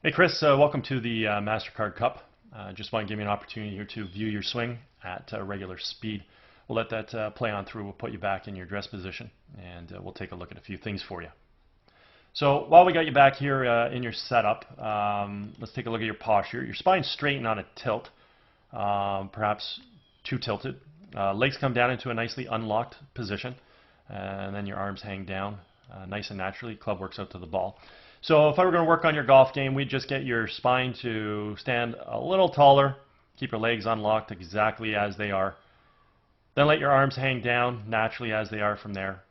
Hey Chris, welcome to the MasterCard Cup. Just want to give you an opportunity here to view your swing at regular speed. We'll let that play on through. We'll put you back in your dress position and we'll take a look at a few things for you. So while we got you back here in your setup, let's take a look at your posture. Your spine's straight and on a tilt, perhaps too tilted. Legs come down into a nicely unlocked position, and then your arms hang down nice and naturally. Club works out to the ball. So if I were going to work on your golf game, we'd just get your spine to stand a little taller, keep your legs unlocked exactly as they are, then let your arms hang down naturally as they are from there,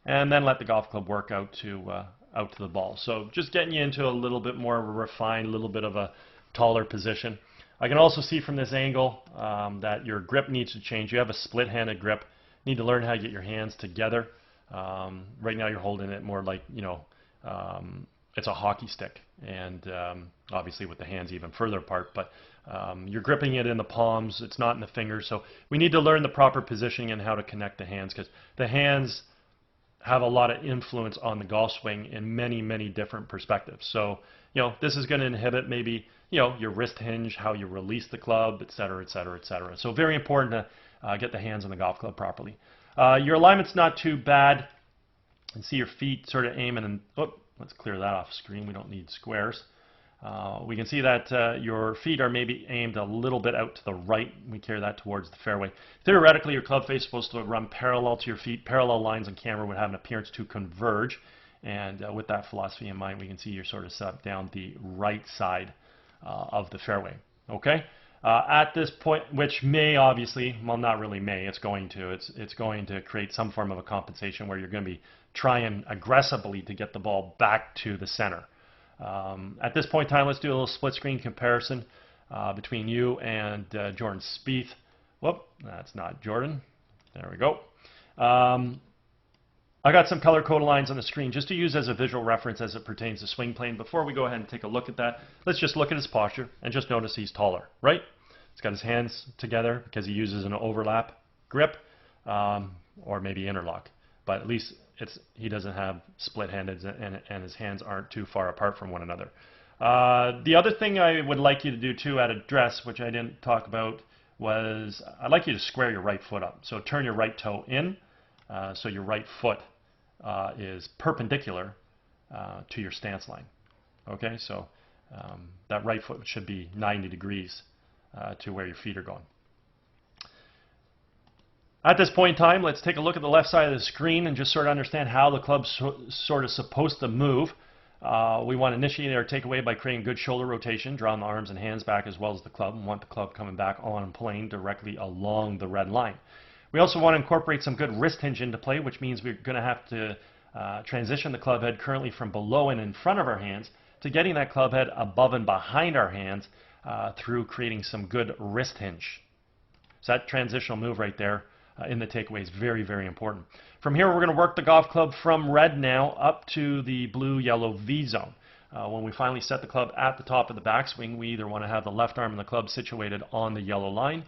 and then let the golf club work out to the ball. So just getting you into a little bit more of a refined, a little bit of a taller position. I can also see from this angle that your grip needs to change. You have a split-handed grip. You need to learn how to get your hands together. Right now you're holding it more like, it's a hockey stick, and obviously with the hands even further apart, but you're gripping it in the palms, it's not in the fingers. So we need to learn the proper positioning and how to connect the hands, because the hands have a lot of influence on the golf swing in many, many different perspectives. So, this is going to inhibit maybe, your wrist hinge, how you release the club, et cetera, et cetera, et cetera. So very important to get the hands on the golf club properly. Your alignment's not too bad. And see your feet sort of aiming, and let's clear that off screen. We don't need squares. We can see that your feet are maybe aimed a little bit out to the right. We carry that towards the fairway. Theoretically, your club face is supposed to run parallel to your feet. Parallel lines on camera would have an appearance to converge. And with that philosophy in mind, we can see you're sort of set up down the right side of the fairway. Okay? At this point, which may obviously, well, not really may, it's going to create some form of a compensation where you're going to be trying aggressively to get the ball back to the center. At this point in time, let's do a little split screen comparison between you and Jordan Spieth. Whoop, that's not Jordan. There we go. I got some color-coded lines on the screen just to use as a visual reference as it pertains to swing plane. Before we go ahead and take a look at that, let's just look at his posture and just notice he's taller, right? He's got his hands together because he uses an overlap grip or maybe interlock. But at least he doesn't have split-handed and his hands aren't too far apart from one another. The other thing I would like you to do too at address, which I didn't talk about, was I'd like you to square your right foot up. So turn your right toe in so your right foot is perpendicular to your stance line. Okay, so that right foot should be 90 degrees to where your feet are going. At this point in time, let's take a look at the left side of the screen and just sort of understand how the club's sort of supposed to move. We want to initiate our takeaway by creating good shoulder rotation, drawing the arms and hands back as well as the club. We want the club coming back on plane directly along the red line. We also want to incorporate some good wrist hinge into play, which means we're going to have to transition the club head currently from below and in front of our hands to getting that club head above and behind our hands through creating some good wrist hinge. So that transitional move right there in the takeaway is very, very important. From here, we're going to work the golf club from red now up to the blue-yellow V zone. When we finally set the club at the top of the backswing, we either want to have the left arm and the club situated on the yellow line,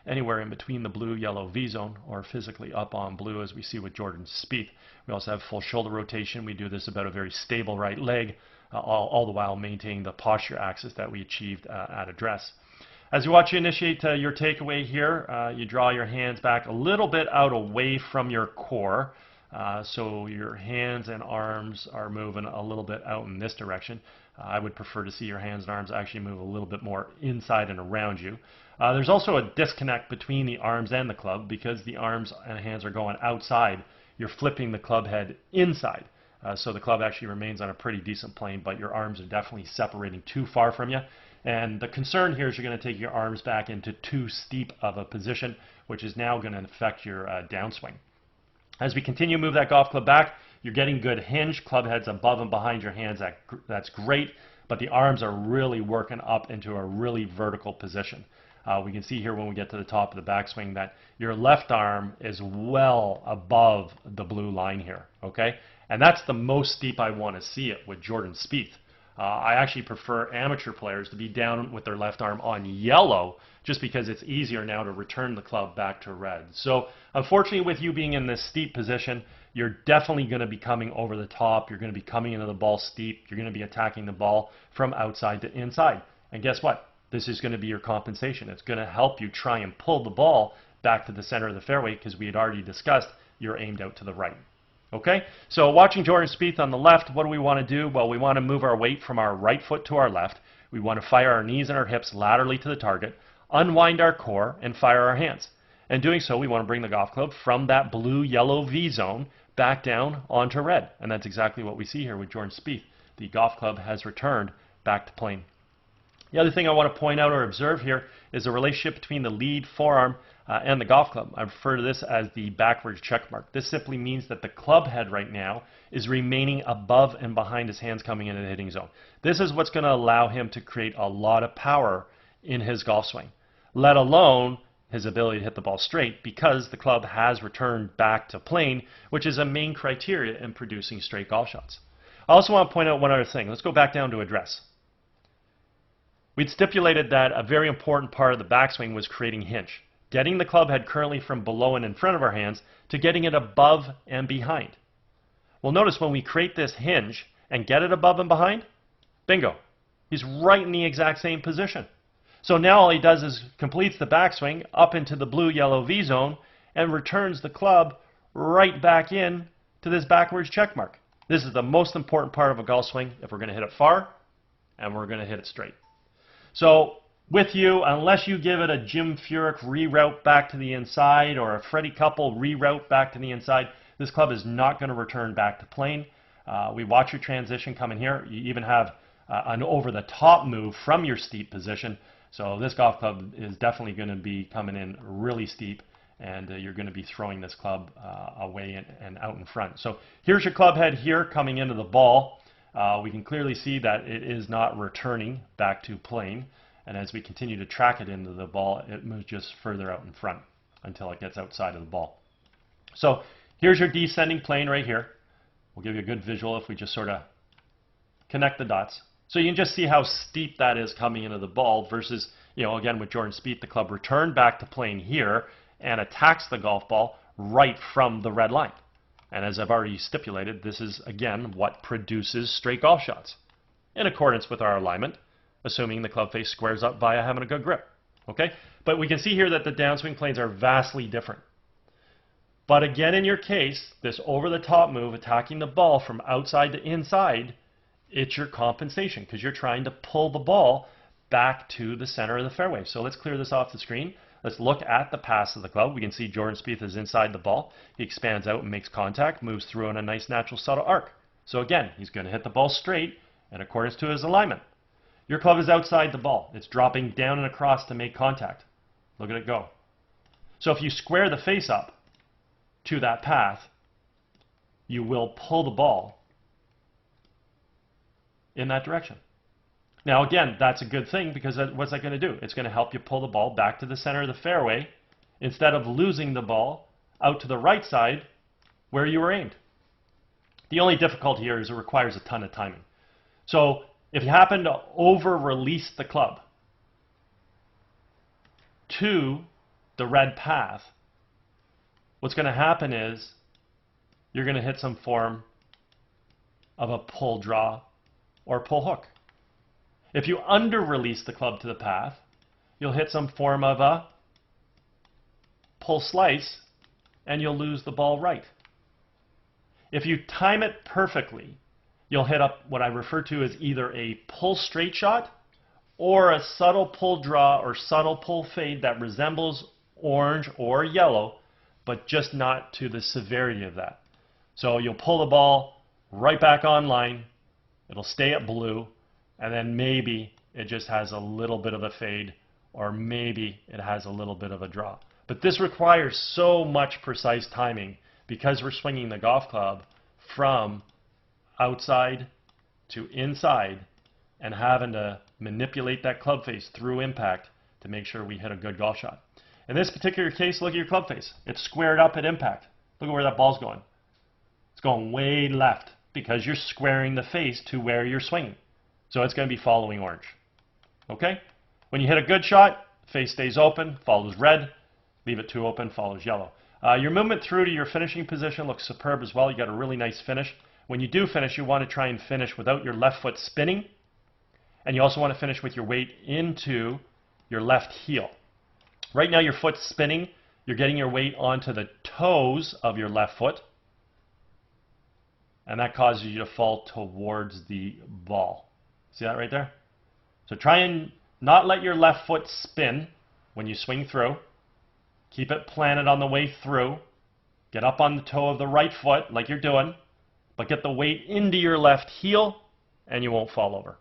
anywhere in between the blue-yellow V zone, or physically up on blue as we see with Jordan Spieth. We also have full shoulder rotation. We do this about a very stable right leg, all the while maintaining the posture axis that we achieved at address. As you watch you initiate your takeaway here, you draw your hands back a little bit out away from your core. So your hands and arms are moving a little bit out in this direction. I would prefer to see your hands and arms actually move a little bit more inside and around you. There's also a disconnect between the arms and the club because the arms and hands are going outside. You're flipping the club head inside. So the club actually remains on a pretty decent plane, but your arms are definitely separating too far from you. And the concern here is you're going to take your arms back into too steep of a position, which is now going to affect your downswing. As we continue to move that golf club back, you're getting good hinge, club heads above and behind your hands. That's great, but the arms are really working up into a really vertical position. We can see here when we get to the top of the backswing that your left arm is well above the blue line here, okay? And that's the most steep I want to see it with Jordan Spieth. I actually prefer amateur players to be down with their left arm on yellow just because it's easier now to return the club back to red. So unfortunately with you being in this steep position, you're definitely going to be coming over the top. You're going to be coming into the ball steep. You're going to be attacking the ball from outside to inside. And guess what? This is going to be your compensation. It's going to help you try and pull the ball back to the center of the fairway because we had already discussed you're aimed out to the right. Okay, so watching Jordan Spieth on the left, what do we want to do? Well, we want to move our weight from our right foot to our left. We want to fire our knees and our hips laterally to the target, unwind our core, and fire our hands. And doing so, we want to bring the golf club from that blue-yellow V zone back down onto red. And that's exactly what we see here with Jordan Spieth. The golf club has returned back to plane. The other thing I want to point out or observe here is the relationship between the lead forearm and the golf club. I refer to this as the backwards check mark. This simply means that the club head right now is remaining above and behind his hands coming into the hitting zone. This is what's going to allow him to create a lot of power in his golf swing, let alone his ability to hit the ball straight, because the club has returned back to plane, which is a main criteria in producing straight golf shots. I also want to point out one other thing. Let's go back down to address. We'd stipulated that a very important part of the backswing was creating hinge, getting the club head currently from below and in front of our hands to getting it above and behind. Well, notice when we create this hinge and get it above and behind, bingo, he's right in the exact same position. So now all he does is completes the backswing up into the blue-yellow V zone and returns the club right back in to this backwards check mark. This is the most important part of a golf swing if we're going to hit it far and we're going to hit it straight. So with you, unless you give it a Jim Furyk reroute back to the inside or a Freddie Couple reroute back to the inside, this club is not going to return back to plane. We watch your transition coming here. You even have an over-the-top move from your steep position. So this golf club is definitely going to be coming in really steep, and you're going to be throwing this club away and out in front. So here's your club head here coming into the ball. We can clearly see that it is not returning back to plane, and as we continue to track it into the ball, it moves just further out in front until it gets outside of the ball. So here's your descending plane right here. We'll give you a good visual if we just sort of connect the dots. So you can just see how steep that is coming into the ball versus, again, with Jordan Spieth, the club returned back to plane here and attacks the golf ball right from the red line. And as I've already stipulated, this is, again, what produces straight golf shots in accordance with our alignment, assuming the club face squares up via having a good grip. Okay? But we can see here that the downswing planes are vastly different. But again, in your case, this over-the-top move, attacking the ball from outside to inside, it's your compensation because you're trying to pull the ball back to the center of the fairway. So let's clear this off the screen. Let's look at the pass of the club. We can see Jordan Spieth is inside the ball. He expands out and makes contact, moves through on a nice natural subtle arc. So again, he's going to hit the ball straight in accordance to his alignment. Your club is outside the ball. It's dropping down and across to make contact. Look at it go. So if you square the face up to that path, you will pull the ball in that direction. Now again, that's a good thing because what's that going to do? It's going to help you pull the ball back to the center of the fairway instead of losing the ball out to the right side where you were aimed. The only difficulty here is it requires a ton of timing. So if you happen to over-release the club to the red path, what's going to happen is you're going to hit some form of a pull draw or pull hook. If you under-release the club to the path, you'll hit some form of a pull slice and you'll lose the ball right. If you time it perfectly, you'll hit up what I refer to as either a pull straight shot or a subtle pull draw or subtle pull fade that resembles orange or yellow, but just not to the severity of that. So you'll pull the ball right back online, it'll stay at blue, and then maybe it just has a little bit of a fade, or maybe it has a little bit of a draw. But this requires so much precise timing because we're swinging the golf club from outside to inside and having to manipulate that club face through impact to make sure we hit a good golf shot. In this particular case, look at your club face. It's squared up at impact. Look at where that ball's going. It's going way left because you're squaring the face to where you're swinging. So it's going to be following orange. Okay? When you hit a good shot, face stays open, follows red. Leave it too open, follows yellow. Your movement through to your finishing position looks superb as well. You got a really nice finish. When you do finish, you want to try and finish without your left foot spinning, and you also want to finish with your weight into your left heel. Right now your foot's spinning. You're getting your weight onto the toes of your left foot, and that causes you to fall towards the ball. See that right there? So try and not let your left foot spin when you swing through. Keep it planted on the way through. Get up on the toe of the right foot like you're doing, but get the weight into your left heel and you won't fall over.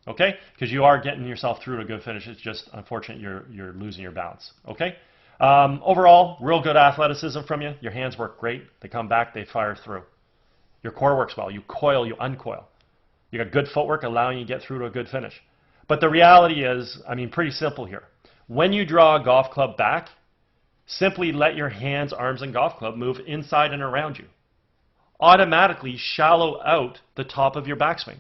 Okay? Because you are getting yourself through to a good finish. It's just unfortunate you're losing your balance. Okay? Overall, real good athleticism from you. Your hands work great. They come back, they fire through. Your core works well. You coil, you uncoil. You got good footwork allowing you to get through to a good finish. But the reality is, I mean, pretty simple here. When you draw a golf club back, simply let your hands, arms, and golf club move inside and around you. Automatically shallow out the top of your backswing.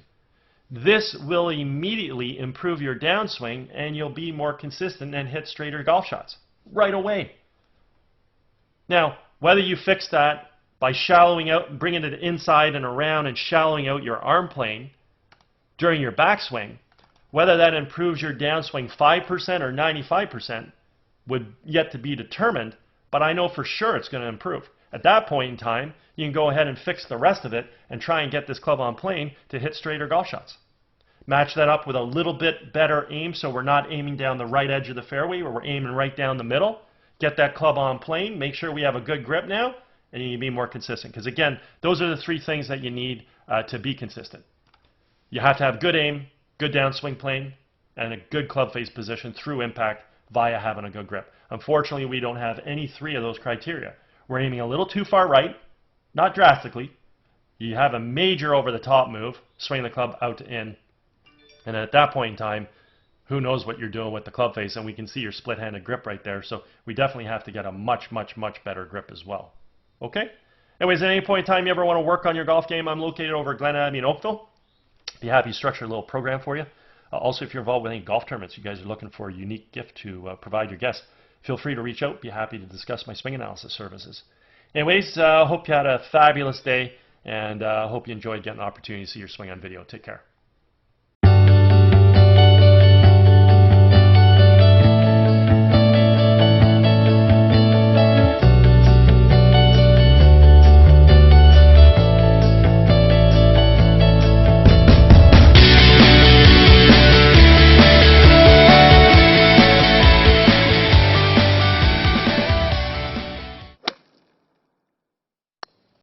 This will immediately improve your downswing and you'll be more consistent and hit straighter golf shots right away. Now, whether you fix that by shallowing out, bringing it inside and around and shallowing out your arm plane during your backswing, whether that improves your downswing 5% or 95% would yet to be determined, but I know for sure it's going to improve. At that point in time, you can go ahead and fix the rest of it and try and get this club on plane to hit straighter golf shots. Match that up with a little bit better aim so we're not aiming down the right edge of the fairway, where we're aiming right down the middle. Get that club on plane, make sure we have a good grip now, and you can be more consistent. Because again, those are the three things that you need to be consistent. You have to have good aim, good downswing plane, and a good club face position through impact via having a good grip. Unfortunately, we don't have any three of those criteria. We're aiming a little too far right, not drastically. You have a major over-the-top move, swing the club out to in, and at that point in time, who knows what you're doing with the club face, and we can see your split-handed grip right there, so we definitely have to get a much, much, much better grip as well. Okay? Anyways, at any point in time you ever want to work on your golf game, I'm located over at Glen Abbey in Oakville. Be happy to structure a little program for you. Also, if you're involved with any golf tournaments, you guys are looking for a unique gift to provide your guests, feel free to reach out. Be happy to discuss my swing analysis services. Anyways, hope you had a fabulous day, and hope you enjoyed getting an opportunity to see your swing on video. Take care.